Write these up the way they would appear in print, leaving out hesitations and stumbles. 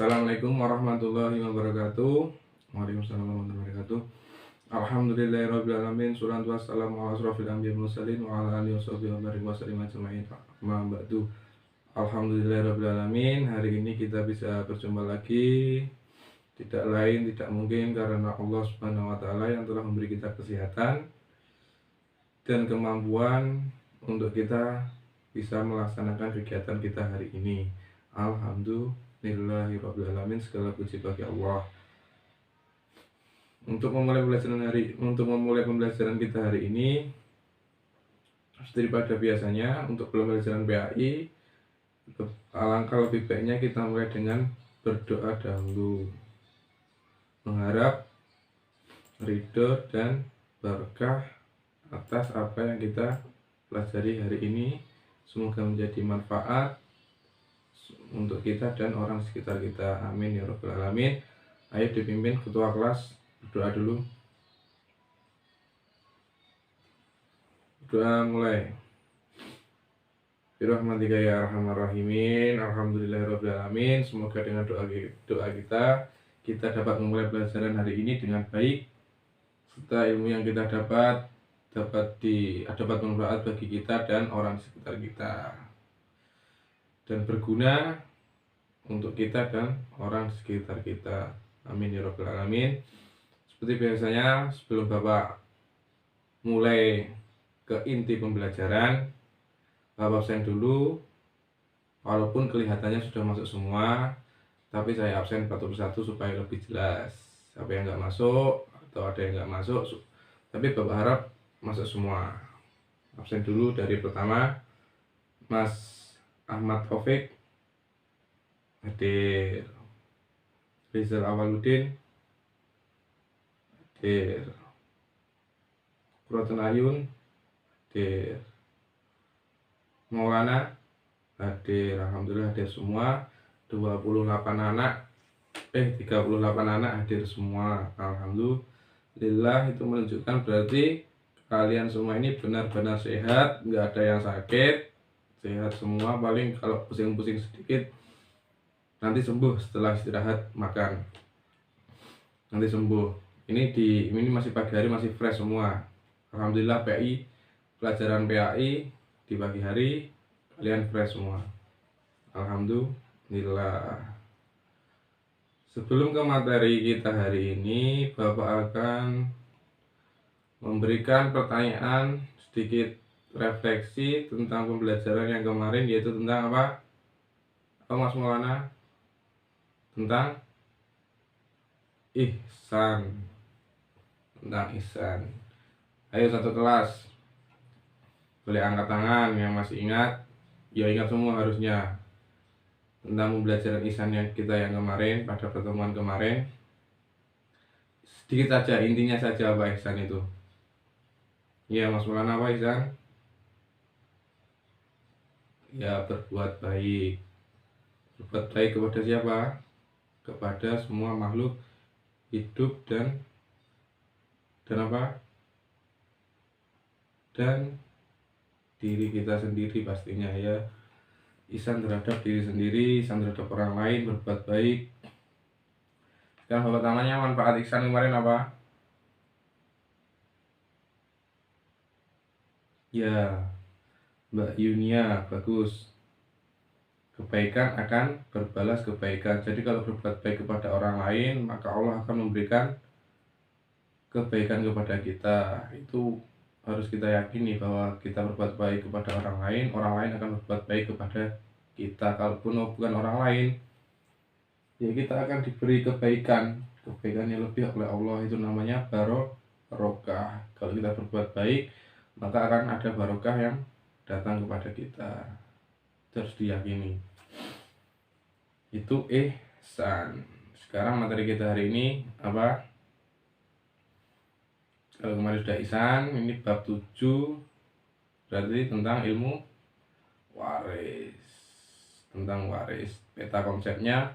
Assalamualaikum warahmatullahi wabarakatuh. Waalaikumsalam warahmatullahi wabarakatuh. Alhamdulillahirrabbilalamin. Salatu wassalamu ala asrofil anbiya mursalin wa ala alihi washabihi wa barik wa sallim ajma'in. Amma ba'du. Alhamdulillahirrabbilalamin. Hari ini kita bisa berjumpa lagi. Tidak lain, tidak mungkin karena Allah Subhanahu wa taala yang telah memberi kita kesehatan dan kemampuan untuk kita bisa melaksanakan kegiatan kita hari ini. Alhamdulillahirrabbilalamin, segala puji bagi Allah. Untuk memulai pembelajaran kita hari ini, daripada biasanya untuk pembelajaran PAI, alangkah lebih baiknya kita mulai dengan berdoa dahulu, mengharap ridho dan berkah atas apa yang kita pelajari hari ini. Semoga menjadi manfaat untuk kita dan orang sekitar kita. Amin ya rabbal alamin. Ayo dipimpin ketua kelas berdoa dulu. Doa mulai. Birahmatika ya arhamar rahimin. Alhamdulillahirabbil alamin. Semoga dengan doa kita dapat memulai pelajaran hari ini dengan baik, serta ilmu yang kita dapat bermanfaat bagi kita dan orang di sekitar kita, dan berguna untuk kita dan orang di sekitar kita. Amin ya rabbal alamin. Seperti biasanya, sebelum Bapak mulai ke inti pembelajaran, Bapak absen dulu. Walaupun kelihatannya sudah masuk semua, tapi saya absen satu persatu supaya lebih jelas. Siapa yang nggak masuk atau ada yang nggak masuk, tapi Bapak harap masuk semua. Absen dulu dari pertama, Mas Ahmad Taufik hadir, Rizal Awaludin hadir, Qurratun Ayun hadir, Maulana hadir. Alhamdulillah hadir semua. 38 anak 38 anak hadir semua. Alhamdulillah, itu menunjukkan berarti kalian semua ini benar-benar sehat, nggak ada yang sakit, sehat semua. Paling kalau pusing-pusing sedikit nanti sembuh setelah istirahat makan, nanti sembuh. Ini masih pagi hari, masih fresh semua. Alhamdulillah, pelajaran PAI di pagi hari kalian fresh semua. Alhamdulillah. Sebelum ke materi kita hari ini, Bapak akan memberikan pertanyaan sedikit refleksi tentang pembelajaran yang kemarin, yaitu tentang apa? Mas Maulana? Tentang ihsan. Tentang ihsan. Ayo satu kelas, boleh angkat tangan yang masih ingat. Ya ingat semua harusnya tentang pembelajaran ihsan yang kemarin, pada pertemuan kemarin. Sedikit saja, intinya saja apa ihsan itu. Ya Mas Maulana, apa ihsan? Ya berbuat baik. Berbuat baik kepada siapa? Kepada semua makhluk hidup dan apa? Dan diri kita sendiri pastinya ya. Ihsan terhadap diri sendiri, ihsan terhadap orang lain, berbuat baik. Sekarang Bapak tanya, manfaat ihsan kemarin apa? Ya, Mbak Yunia, bagus. Kebaikan akan berbalas kebaikan. Jadi kalau berbuat baik kepada orang lain, maka Allah akan memberikan kebaikan kepada kita. Itu harus kita yakini, bahwa kita berbuat baik kepada orang lain akan berbuat baik kepada kita. Kalaupun bukan orang lain, ya kita akan diberi kebaikan yang lebih oleh Allah. Itu namanya barokah. Kalau kita berbuat baik, maka akan ada barokah yang datang kepada kita. Itu harus diyakini. Itu ihsan. Sekarang materi kita hari ini apa? Kalau kemarin sudah ihsan, ini bab 7, berarti tentang ilmu waris. Tentang waris, peta konsepnya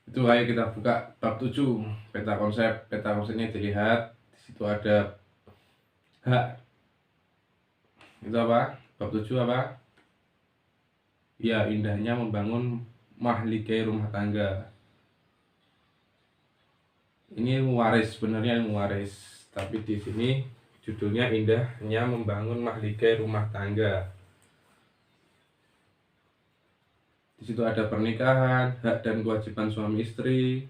itu. Ayo kita buka bab 7, peta konsep. Peta konsepnya dilihat, di situ ada hak. Itu apa? Bab 7 apa? Ya, indahnya membangun mahligai rumah tangga. Ini ilmu waris, sebenarnya ilmu waris. Tapi di sini judulnya indahnya membangun mahligai rumah tangga. Di situ ada pernikahan, hak dan kewajiban suami istri,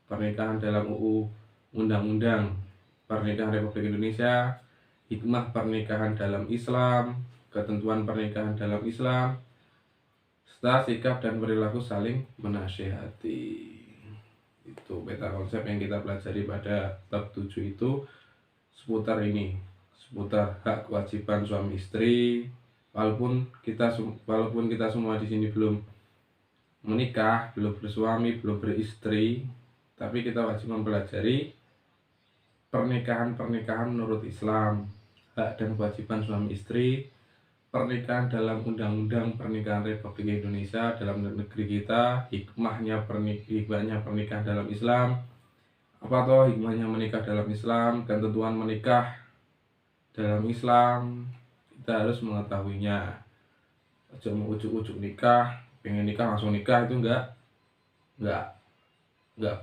pernikahan dalam UU Undang-Undang Pernikahan Republik Indonesia, hikmah pernikahan dalam Islam, ketentuan pernikahan dalam Islam, serta sikap dan perilaku saling menasihati. Itu beta konsep yang kita pelajari pada bab 7 itu seputar ini, seputar hak kewajiban suami istri. Walaupun kita semua di sini belum menikah, belum bersuami, belum beristri, tapi kita wajib mempelajari pernikahan menurut Islam, hak dan kewajiban suami istri, pernikahan dalam Undang-Undang Pernikahan Republik Indonesia dalam negeri kita, hikmahnya pernikahan dalam Islam, apa toh hikmahnya menikah dalam Islam, ketentuan menikah dalam Islam, kita harus mengetahuinya. Aja mau ujuk-ujuk nikah, pengen nikah langsung nikah, itu enggak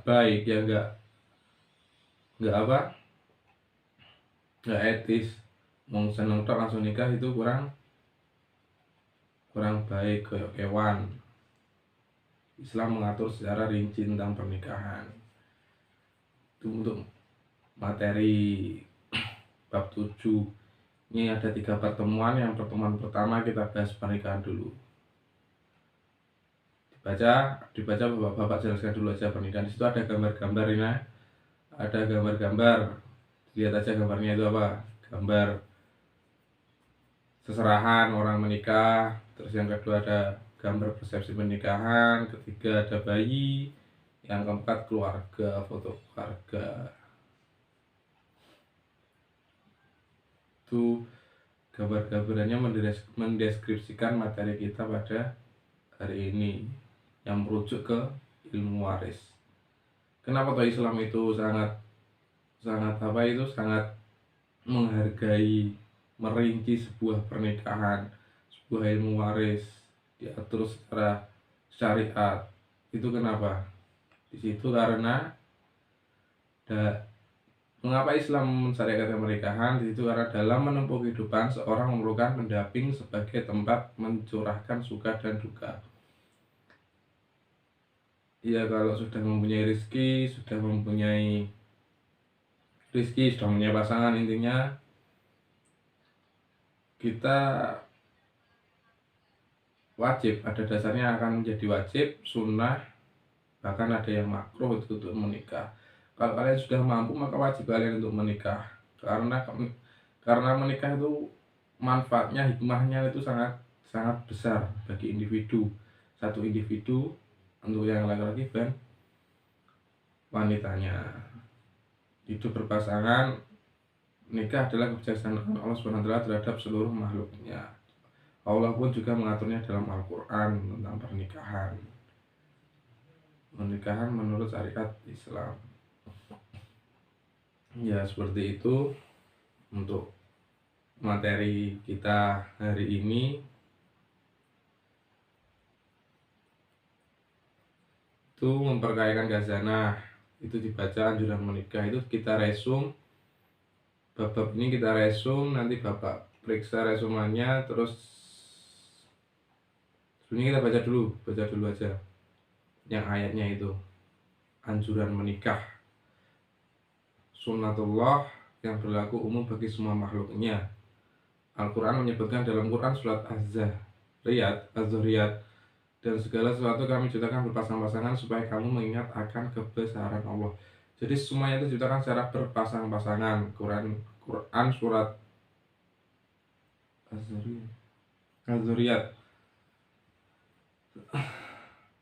baik ya, enggak apa, enggak etis. Mau seneng tok langsung nikah itu kurang baik, kayak kewan. Islam mengatur secara rinci tentang pernikahan. Itu untuk materi bab 7. Ini ada 3 pertemuan. Yang pertemuan pertama kita bahas pernikahan dulu. Dibaca Bapak jelaskan dulu aja pernikahan. Di situ ada gambar-gambar ini. Ada gambar-gambar. Lihat aja gambarnya itu apa? Gambar seserahan orang menikah. Terus yang kedua ada gambar persepsi pernikahan. Ketiga ada bayi. Yang keempat keluarga, foto keluarga. Itu gambar-gambarannya mendeskripsikan materi kita pada hari ini yang merujuk ke ilmu waris. Kenapa toh Islam itu sangat menghargai, merinci sebuah pernikahan, sebuah ilmu waris, diatur secara syariat. Itu kenapa? Di situ karena mengapa Islam mensyariatkan pernikahan? Di situ karena dalam menempuh kehidupan seorang memerlukan pendamping sebagai tempat mencurahkan suka dan duka. Ya kalau sudah mempunyai rezeki, sudah mempunyai pasangan, intinya kita wajib, pada dasarnya akan menjadi wajib, sunnah, bahkan ada yang makruh itu untuk menikah. Kalau kalian sudah mampu maka wajib kalian untuk menikah, karena menikah itu manfaatnya, hikmahnya itu sangat besar bagi individu, satu individu, untuk yang laki-laki dan wanitanya. Hidup berpasangan, nikah adalah kebijaksanaan Allah SWT terhadap seluruh makhluknya. Allah pun juga mengaturnya dalam Al-Quran tentang pernikahan. Pernikahan menurut syariat Islam. Ya seperti itu untuk materi kita hari ini. Itu memperkayakan khazanah, itu dibaca anjuran menikah, itu kita resum bab ini, kita resum, nanti Bapak periksa resumannya. Terus sebenarnya kita baca dulu aja yang ayatnya itu, anjuran menikah sunnatullah yang berlaku umum bagi semua makhluknya. Al-Quran menyebutkan dalam Quran surat Az-Zariyat, dan segala sesuatu kami ciptakan berpasang-pasangan supaya kamu mengingat akan kebesaran Allah. Jadi semuanya itu diciptakan secara berpasang-pasangan. Quran surat Az-Zariyat,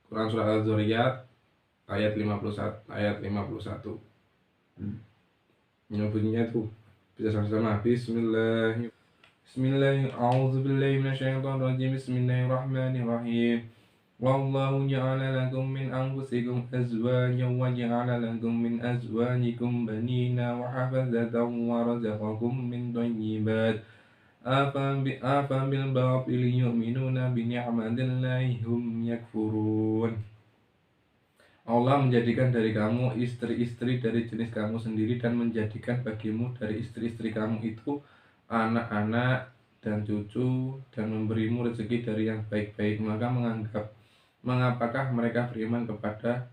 Quran surat Az-Zariyat ayat 51. Nyebutnya tuh bisa sama-sama. Bismillahirrahmanirrahim. Wallahu ja'ala lakum min anfusikum azwajan wa ja'ala lakum min azwajikum banina wa hafazatan wa razaqakum min thayyibat. Afa bil batili yu'minuna bi ni'matillahi hum yakfurun. Allah menjadikan dari kamu istri-istri dari jenis kamu sendiri dan menjadikan bagimu dari istri-istri kamu itu anak-anak dan cucu dan memberimu rezeki dari yang baik-baik. Maka mengapakah mereka beriman kepada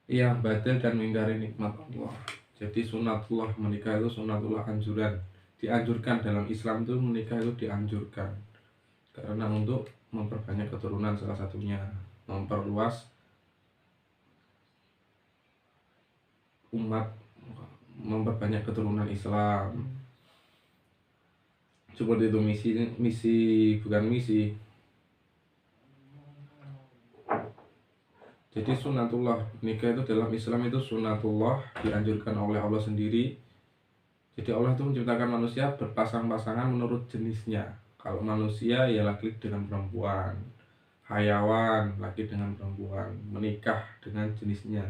yang batil dan mengingkari nikmat Allah. Jadi sunatullah menikah itu sunatullah anjuran. Dianjurkan dalam Islam itu menikah itu dianjurkan. Karena untuk memperbanyak keturunan salah satunya, memperluas umat, memperbanyak keturunan Islam. Seperti itu misi bukan misi. Jadi sunatullah nikah itu dalam Islam itu sunatullah, dianjurkan oleh Allah sendiri. Jadi Allah itu menciptakan manusia berpasang-pasangan menurut jenisnya. Kalau manusia ya laki dengan perempuan, hayawan laki dengan perempuan, menikah dengan jenisnya.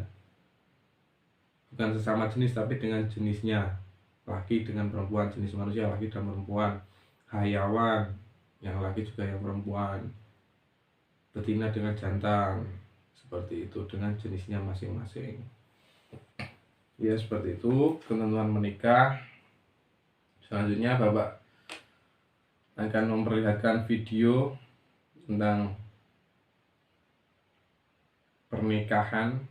Bukan sesama jenis tapi dengan jenisnya. Laki dengan perempuan, jenis manusia laki dan perempuan. Hayawan yang laki juga yang perempuan. Betina dengan jantan. Seperti itu dengan jenisnya masing-masing. Ya seperti itu ketentuan menikah. Selanjutnya Bapak akan memperlihatkan video tentang pernikahan,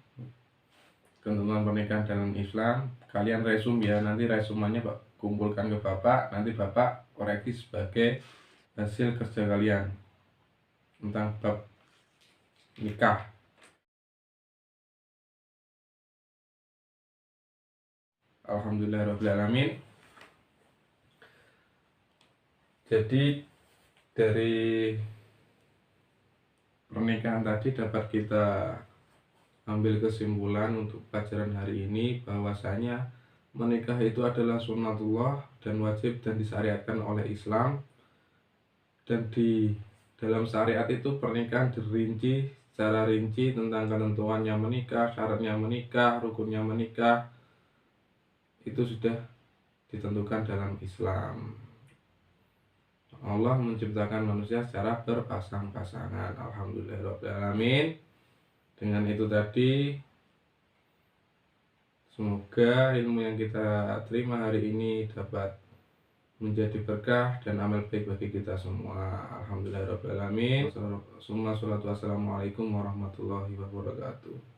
ketentuan pernikahan dalam Islam. Kalian resum ya, nanti resumannya Pak kumpulkan ke Bapak, nanti Bapak koreksi sebagai hasil kerja kalian tentang bab nikah. Alhamdulillahirrahmanirrahim. Jadi dari pernikahan tadi dapat kita ambil kesimpulan untuk pelajaran hari ini bahwasanya menikah itu adalah sunnatullah dan wajib dan disyariatkan oleh Islam. Dan di dalam syariat itu pernikahan dirinci secara rinci tentang ketentuannya menikah, syaratnya menikah, rukunnya menikah. Itu sudah ditentukan dalam Islam. Allah menciptakan manusia secara berpasang-pasangan. Alhamdulillahirrahmanirrahim. Dengan itu tadi, semoga ilmu yang kita terima hari ini dapat menjadi berkah dan amal baik bagi kita semua. Alhamdulillahirrahmanirrahim. Assalamualaikum warahmatullahi wabarakatuh.